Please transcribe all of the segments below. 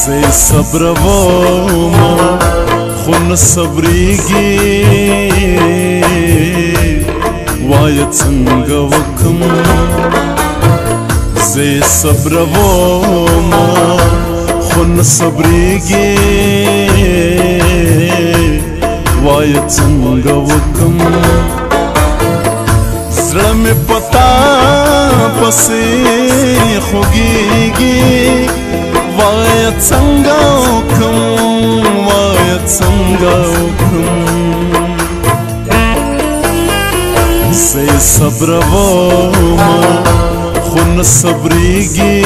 زه صبروم خو نه صبرېږي وایه څنګه وکم زه صبروم خو نه صبرېږي وایه څنګه وکم زړه مې پتا پسې خوږېږي وایه څنګه وکم وایه څنګه وکم زه صبروم خو نه صبرېږي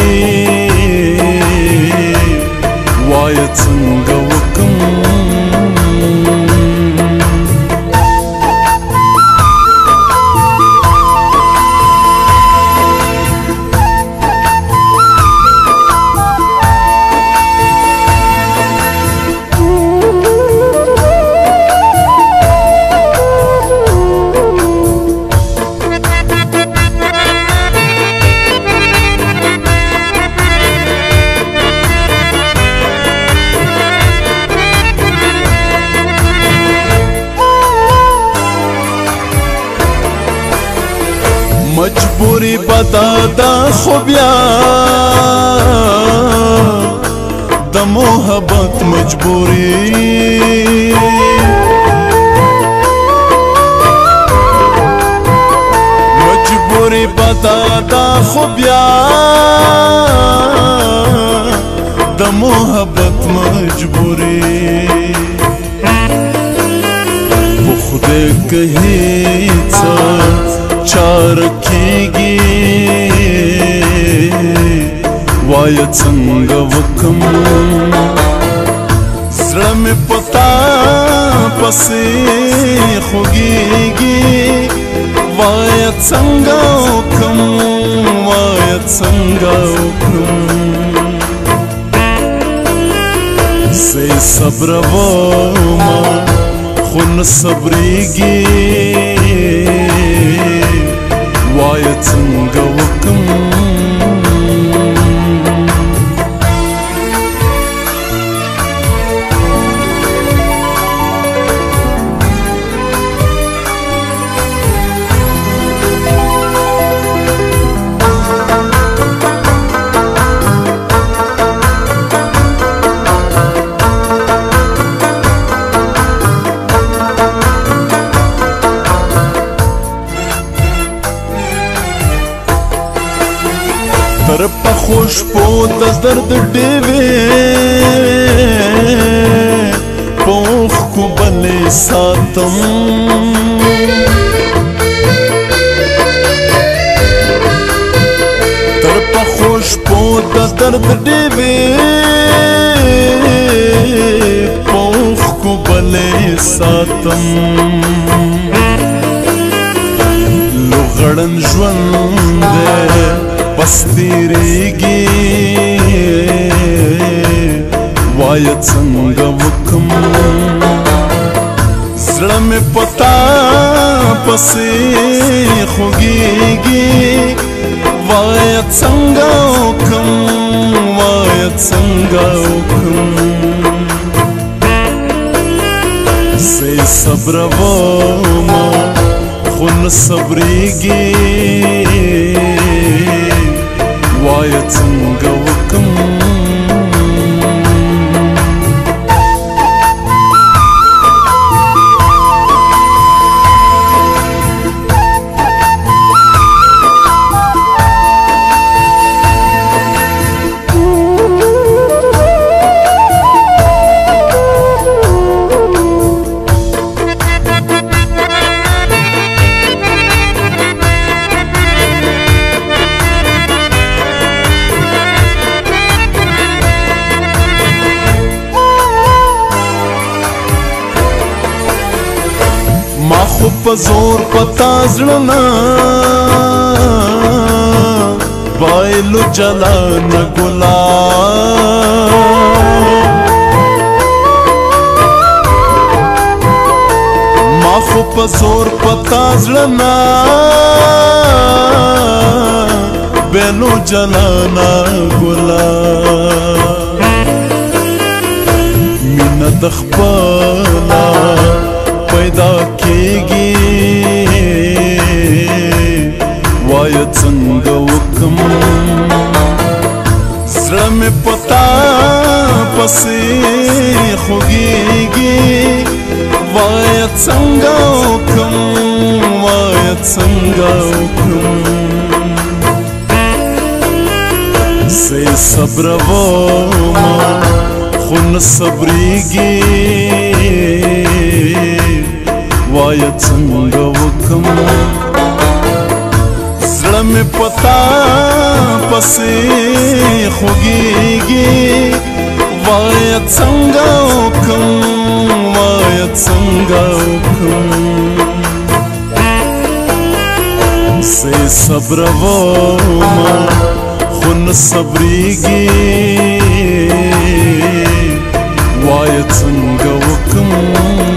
وایه څنګه وکم مجبوری بدادا خو بیا د محبت مجبوری مجبوری بدادا خو بیا د محبت مجبوری په خدای که هیڅ چار کیږي وایه څنګه وکم زړه مې پتا پسې خوږېږي وایه څنګه وکم وایه څنګه وکم زه صبروم خو نه صبرېږي وایه څنګه وکم تر په خوشبو د درد ډېوې په اوښکو بلې ساتم تر په خوشبو د درد ډېوې په اوښکو بلې ساتم لوغړن ژوند دی بس تیریږي وایه څنګه وکم زړه مې پتا پسې خوږېږي وایه څنګه وکم وایه څنګه وکم زه صبروم خو نه صبرېږي وایه څنګه وکم ما خو په زور پتا زړه نه بایلو جلان ګلاب ما خو په زور پتا زړه نه بایلو جلان ګلاب زړه مې پتا پسې خوږېږي وایه څنګه وکړم وایه څنګه وکړم زه یې صبرومه خو نه صبرېږي وایه څنګه وکړم زړه مې پتا پسې خوږېږي وایه څنګه وکړم وایه څنګه وکړم زه یې صبرومه خو نه صبرېږي وایه څنګه وکړم